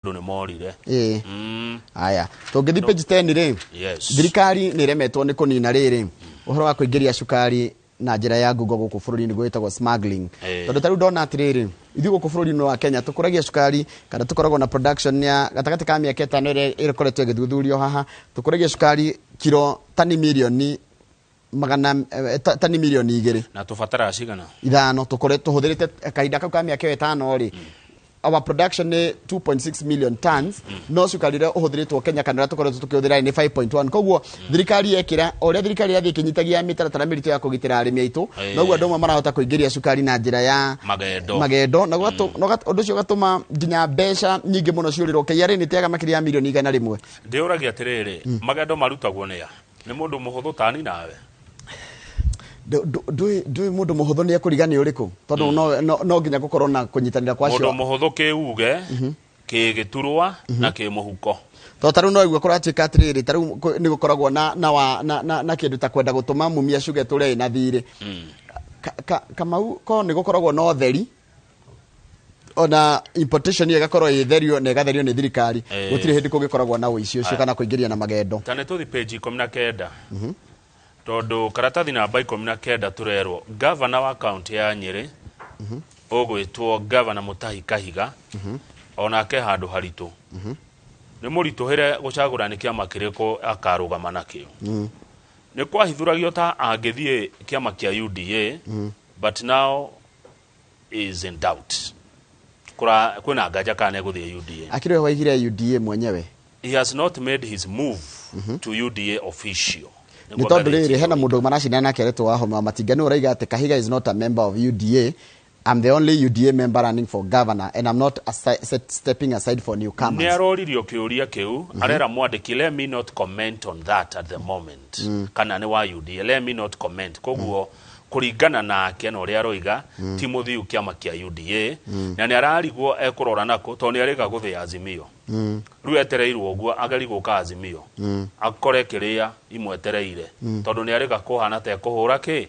Ndone morire. Aya. Tũngĩthi page 10 rĩ. Yes. Thirikari nĩ remetwo nĩ kũnina rĩrĩ. Ũhoro wa kũingĩria cukari na njĩra ya ngungo gũkũ bũrũri-inĩ gwĩtagwo smuggling. Tondũ tarĩu ndona atĩrĩrĩ, ithuĩ gũkũ bũrũri-inĩ wa Kenya tũkũragia cukari kana tũkoragwo na production ya gatagatĩ ka mĩaka 5 ĩrĩa ĩkoretwo ĩgĩthuthurio haha. Tũkũragia cukari kilo tani milioni 2 na tũbatara cigana 5 tũhũthĩrĩte kahinda kau ka mĩaka 5 rĩ. Our production ni 2.6 million tons no cukari ũrĩa ũhũthĩrĩtwo Kenya kana tũkoretwo tũkĩhũthĩra ni 5.1. Koguo thirikari yekĩra ũrĩa thirikari yathii kinyitagia mĩtaratara mĩritũ ya kũgitĩra arĩmi aitũ, noguo andũ marahota kũingĩria cukari na njĩra ya magendo na ũndũ ũcio ũgatũma nginya mbeca nyingĩ mũno ciũrĩrwo. KRA nĩ teaga makĩria ya milioni 100. Ndĩũragia atĩrĩrĩ, magendo marutagwo nĩ mũndũ mũhũthũ tani nawe. Ndui mundu muhuthu ni ekurigania uriku tondu no nginya gukorwo na kunyitanira kwa cio mundu muhuthu kiuge kigiturwa na kimuhuko to taru no igwe kuratuika atiriri taru ni gukoragwo na kindu ta kwenda gutuma mumia shuge tule na thiri kamau ko ni gukoragwo no theri ona importation igakorwo itherio na igatherio ni thirikari gutire hindi kugikoragwo na uici ucio kana kuingiria na magendo tane tuthi page 19 Todo karatathi namba 19 turerwo governor wa county ya Nyeri ogwitwo governor Mutahi Kahiga onake handu haritu ni murituhire gucagura ni kiama kiriko akarugama nakio ni kwahithuragio ta angithie kiama kia UDA but now is in doubt kuna ngaja kana guthie UDA akire waigire UDA mwenyewe he has not made his move to UDA official. Ni tondu riri hena mundu maracindana nake aretwo wa Homa Matingano uraiga ati Kahiga is not a member of UDA. I'm the only UDA member running for governor and I'm not stepping aside for newcomers. Ni aroririo kiuria kiu arera mwandiki, let me not comment on that at the moment. Kana ni wa UDA, let me not comment. Koguo kuringana nake no ria aroiga Timothy ukiama kia UDA na ni ararigwo ekurora nako to ni arega guthia Azimio riu etereirwo guo agarigwo ka Azimio akore kiria imwetereire tondu ni arega kuhana te kuhura ki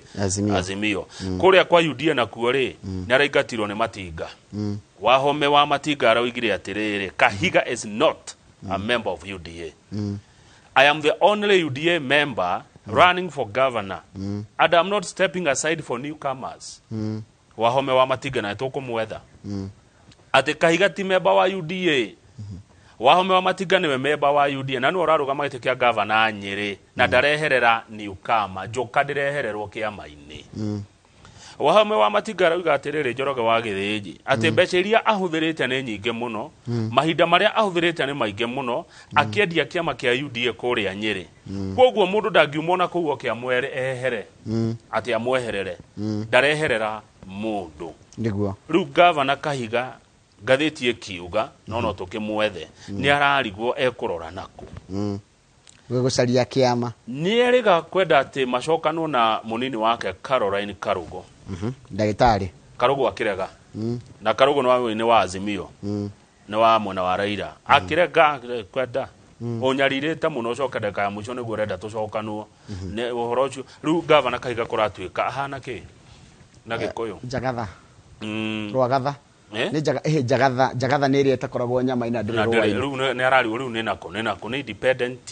Azimio kuria kwa UDA na kuo ri ni araingatirwo ni Matinga Wahome wa Matinga aroigire atiriri Kahiga is not a member of UDA. I am the only UDA member running for governor and I'm not stepping aside for newcomers. Wahome wa Matinga na tukumwetha ati Kahiga ti member wa UDA. Wahome wa Matinga ni member wa UDA na no rarugama gite kia governor Nyeri na ndareherera newcomer joka ndirehererwo kiama-ini. Wahome wa Matinga arauga atiriri Njoroge wa Githĩnji ati mbeca iria ahuthirite ni nyinge muno mahinda maria ahuthirite ni mainge muno akiendia kiama kia UDA kuria Nyeri. Koguo mundu ndangiumona kuguo kia mwere ehere ati amweherere ndareherera mundu niguo riu governor Kahiga gatheti ekiuga no tukimwethe ni ararigwo ekurora nako gucaria kiama ni eriga kwenda ati macokano na munini wake Caroline Karugo ndagitari Karugo akirega na Karugo ni wa Azimio ni wa mwena wa Raila akirega kwenda onyaririte muno cokadeka ya muco ni gurenda tucokanwo ne uhoro ucio riu governor Kahiga kuratuika ahana ki na gikuyu Jagatha Rwagatha ni Jagatha ni iri etakoragwo nyama ina ndiri riu ni arari riu ni nako ni independent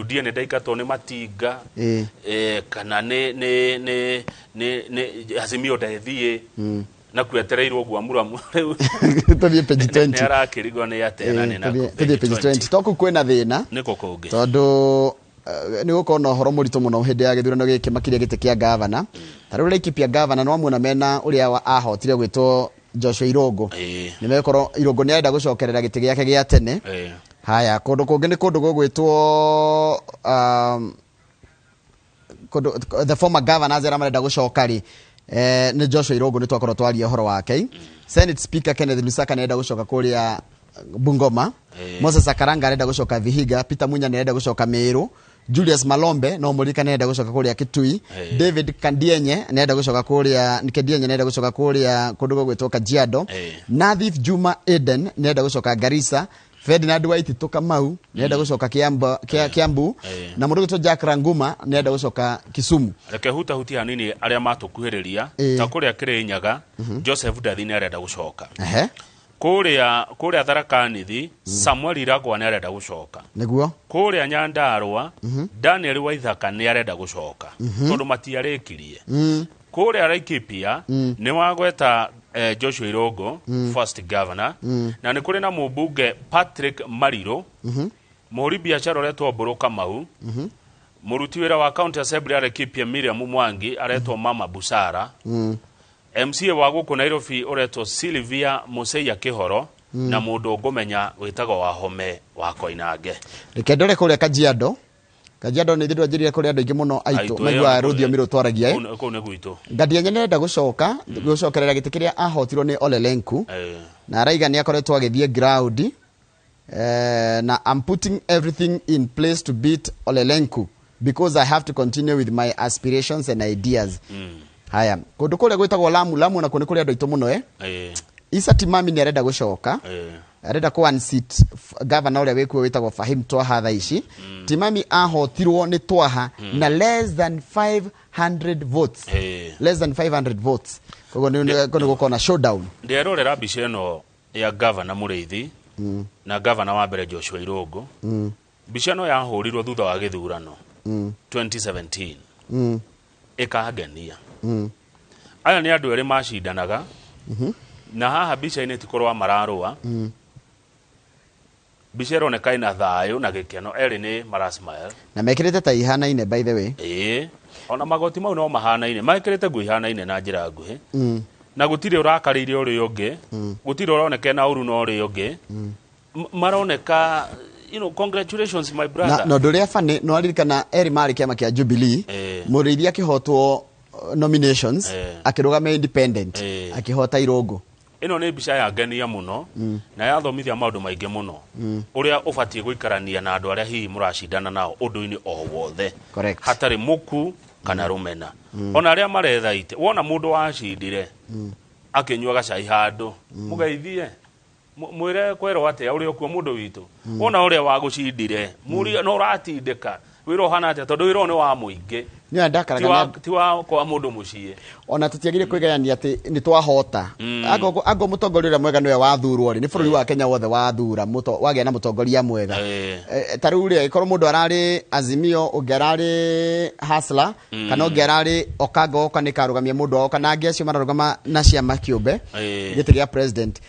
UDA ni ndaikato ni Matinga kana ni Azimio ndaithie na kwetereirwo guamuramu tuthie page 20 ni arakirigwo ni atena ni nako tuthie page 20 toku kwena thina niko kungi tondu ni gukorwo na horo muritu muno hindi ya githurano giki makiria gite kia governor taru laikipia governor no muona mena uria ahotire gwitwo Joshua Irongo ni mekorwo Irongo ni arenda gucokerera gite giake gia tene haya kundu kungi ni kundu gugwitwo the former governor azera marenda gucokari ni Joshua Irongo ni twakorwo twaria horo wake Senate Speaker Kenneth Lusaka nenda gucoka kuria Bungoma Moses Akaranga arenda gucoka Vihiga Peter Munya nenda gucoka Meru Julius Malombe no mulika nenda gucoka kuria Kitui David Kandienye nenda gucoka kuria Nikendienye nenda gucoka kuria kundu gwitwo Kajiado Nadhif Juma Eden nenda gucoka Garissa Ferdinand White Tokamau nenda gucoka Kiambu na mundu gwitwo Jack Ranguma nenda gucoka Kisumu reke huti hanini aria matukuhiriria ta kuria Kirinyaga Joseph Dathini arenda gucoka kuria Tharaka-Nithi Samuel Iragwa ni arenda gucoka niguo kuria Nyandarua Daniel Waithaka ni arenda gucoka tondu matiarekirie kuria Laikipia ni wagweta Joshua Irogo first governor na ni kuri na mubunge Patrick Mariro muri biashara retwo Mburu Mau muruti wira wa county assembly Laikipia Miriam Mwangi aretwo Mama Busara MCA wa guku Nairobi uretwo Sylvia Museia Kihoro na mundu ngumenya witagwo wa Home wa Koinange rikendore kuria Kajiado ni thindwa njirire kuria andu ingi muno aitu maigua ruthiomi rutwaragia ko ne gwitu ngadia nyenenda gucokerera giti kiria ahotirwo ni Ole Lenku na araiga ni akoretwo agithie ground na I'm putting everything in place to beat Ole Lenku because I have to continue with my aspirations and ideas. Haya kundu kuria gwitagwo Lamu na kuni kuria andu aitu muno Isa Timami ni arenda gucoka arenda ku one seat governor uria wikuo witagwo Fahim Twaha thaici Timami ahotirwo ni Twaha na less than 500 votes less than 500 votes kogo ni gukona showdown ndirorera mbica ino ya governor Mureithi na governor wa mbere Joshua Irogo mbica ino yahurirwo thutha wa githurano 2017 ikahagania aya ni andu eri macindanaga na haha mbica-inĩ tikorwa mararũa mbica ĩroneka ina thayo na gĩkeno eri ni marasmile na mekirite ta ihanaine by the way ona magoti mau no mahanaine mekirite ngui ihanaine na njira nguhi na gutire urakariire uri ungi gutire uroneka na uru no uri ungi maroneka congratulations my brother no nduria fani no aririkana eri mari kiama kia Jubilee Muriithi akihotwo nominations akirugama independent akihota Irogo ino ni mbica ya ngenia muno na yathomithia maundu maingi muno uria ubatie guikarania na andu aria hihi muracindana nao undu-ini o wothe hatari muku kana rumena ona aria marethaite wona mundu wacindire akinyua gacai handu mugeithie mwire kwero atia uri okuo mundu witu wona uria wagucindire muri no uratindika wiro hana atia tondu wiro ni wa muingi ni ndakaraga tiwa kwa mundu mucie ona tutiagire kwigayania ati ni twahota ago mutongoria mwega niwe wathurwo ri ni bururi wa Kenya wothe wathura wagĩa na mutongoria mwega tariu ri ikorwo mundu arari Azimio ungerari Hasla kana ungerari Okago kana karugamia mundu o kana ngecio mararugama na ciama kiumbe gitigia president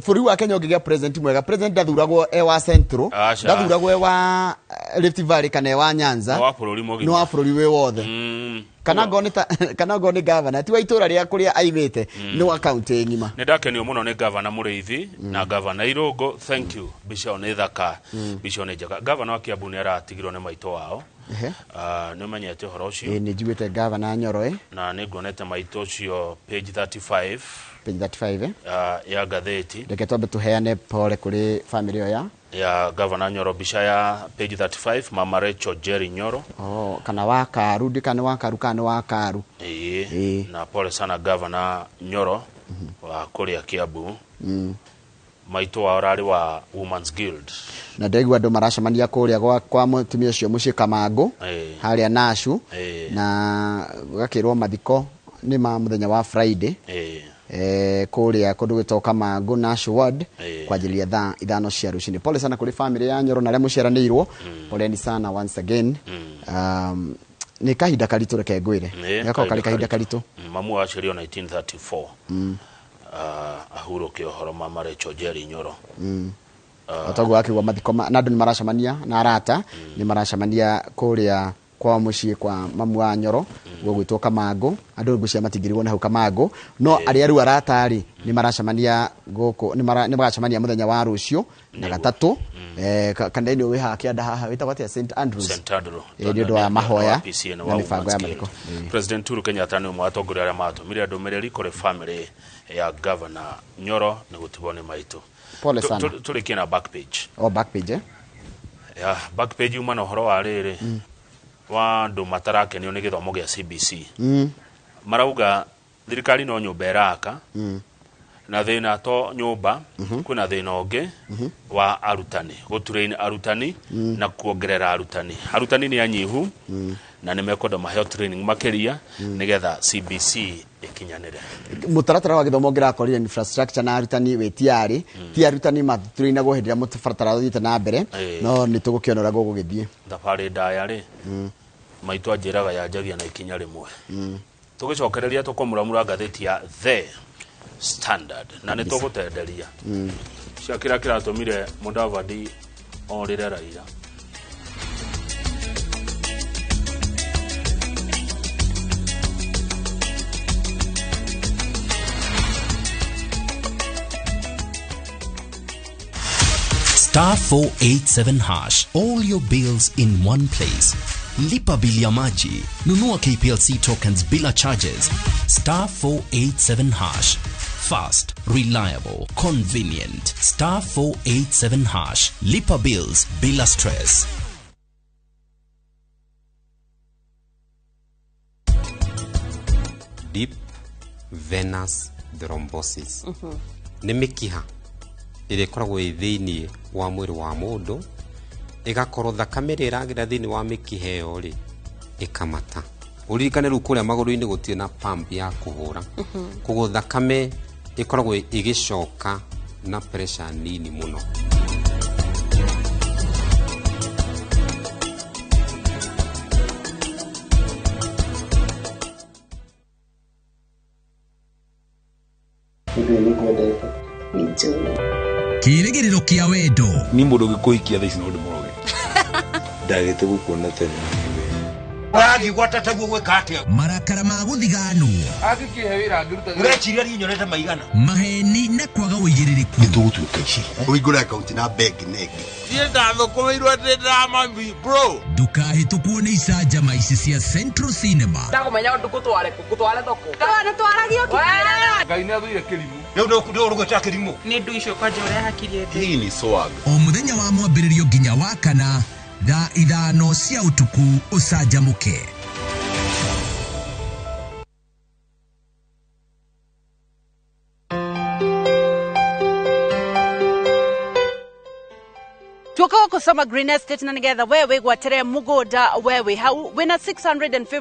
bururi wa Kenya ungigia president mwega president ndathuragwo wa Central ndathuragwo wa Rift Valley kana wa Nyanza no wa bururi we wothe kana ngoni governor ti wa itura ria kuria aivete no wa county ngima ni ndakenio muno ni governor Mureithi na governor Irogo thank you bisho ni thaka bisho ni jaga governor wa Kiambu ni aratigirwo ni maito wao ni menyete horo ucio ni njiguite governor Nyoro na ni ngonete maito ucio page 35 ya gatheti reke twambe tuheane pole kuri family ya governor Nyoro bisha ya page 35 mama Rachel Jerry Nyoro kana wakaru ndikane wakaru kana wakaru na pole sana governor Nyoro wa kuria Kiambu maito wa orari wa Women's Guild na ndegwa ndo maracamania kuria kwa mutumia ucio muci Kamango haria Nashu na gakirwo mathiko ni ma muthenya wa Friday kuria kundu gwitoka Kamango Nashu ward kwa ajili ya thaa 5 cia rucini. Pole sana kuri family ya Nyoro na ria muciaranirwo poleni sana once again ni kahinda karitu reke ngwire yako kali kahinda karitu mamu wa cirio 1934 ahuro kiohoro mama Rachel Jerry Nyoro atago wake wa mathiko na andu ni maracamania na arata ni maracamania kuria kwa mucie kwa mamu wa Nyoro gwitwo Kamango andu ngucia matingirwo na hau Kamango no ari aru aratari ni maracamania guku ni maracamania muthenya wa rucio na gatatu kana ni we hakianda haha witagwo atia St Andrews ndio wa mahoya na mifango ya mathiko President Uhuru Kenyatta ni mwatongoria aria matumire andu mereri kore family ya governor Nyoro ni gutibone maito pole sana turikie na back page back page ya back page uma no horo wa riri wa ndu matarakenio ni githomo gia CBC marauga thirikari no nyumba iraka na thina to nyumba kuna thina ungi wa arutani gutrain arutani na kuongerera arutani ni anyihu na nimekwenda maheo training makeria nigetha CBC ikinyanire mutaratara wa githomo ngirakorire infrastructure na arutani wetiari ti arutani maturainagwo hindira mutaratara uthite na mbere no nitugukionora gugugithie thabari ndaya ri maitu anjiraga yanjagia na ikinya rimwe tugicokereria tukomuramura ngatheti ya The Standard na nitugutenderia cia kira tumire Mudavadi orire Raila *487#. All your bills in one place. Lipa bili ya maji. Nunua KPLC tokens bila charges. *487#. Fast, reliable, convenient. *487#. Lipa bills bila stress. Deep venous thrombosis. Nĩ mĩkiha ĩrĩa ĩkoragwo ĩ thĩinĩ wa mwĩrĩ wa mũndũ ĩgakorwo thakame ĩrĩa ĩragĩra thĩinĩ wa mĩkiha ĩyo rĩ ĩkamata. Ũririkane rĩu kũrĩa magũrũ-inĩ gũtirĩ na pump ya kũhũra koguo thakame ĩkoragwo ĩgĩcoka na pressure nini mũno. Kĩrĩgĩrĩro kĩa wendo ni mũndũ gĩkũhikia thaa ici no ndĩmũroge ndagĩte gũkuona tene wagigwata taguo gwĩka atĩa marakara ma gũthiganwo agĩkĩhe wĩra ngĩruta ũreciria nyonete maigana maheni na kwaga ũigĩrĩrĩku tũgũtuĩka ici ũhingũre akaunti na bengi negi thiĩ ndathũkũmĩirwo ndĩ ndamami bro ndũkahĩtũkwo nĩ icanjama ici cia Central Cinema ndagũmenya ũndũ ngũtware thoko twaragio kĩmera Ngai nĩ athũire kĩrimũ rĩu nĩ ũrũgweta kĩrimũ nĩ ndũ icio kwanja ũrehakirie ndĩ hii ni swag o mũthenya wa mwambĩrĩrio nginya wa kana thaa 5 cia ũtukũ ũcanjamũke. Tuko kusoma Green Estate na nigetha wewe gwatere mugoda wewe hau wina 650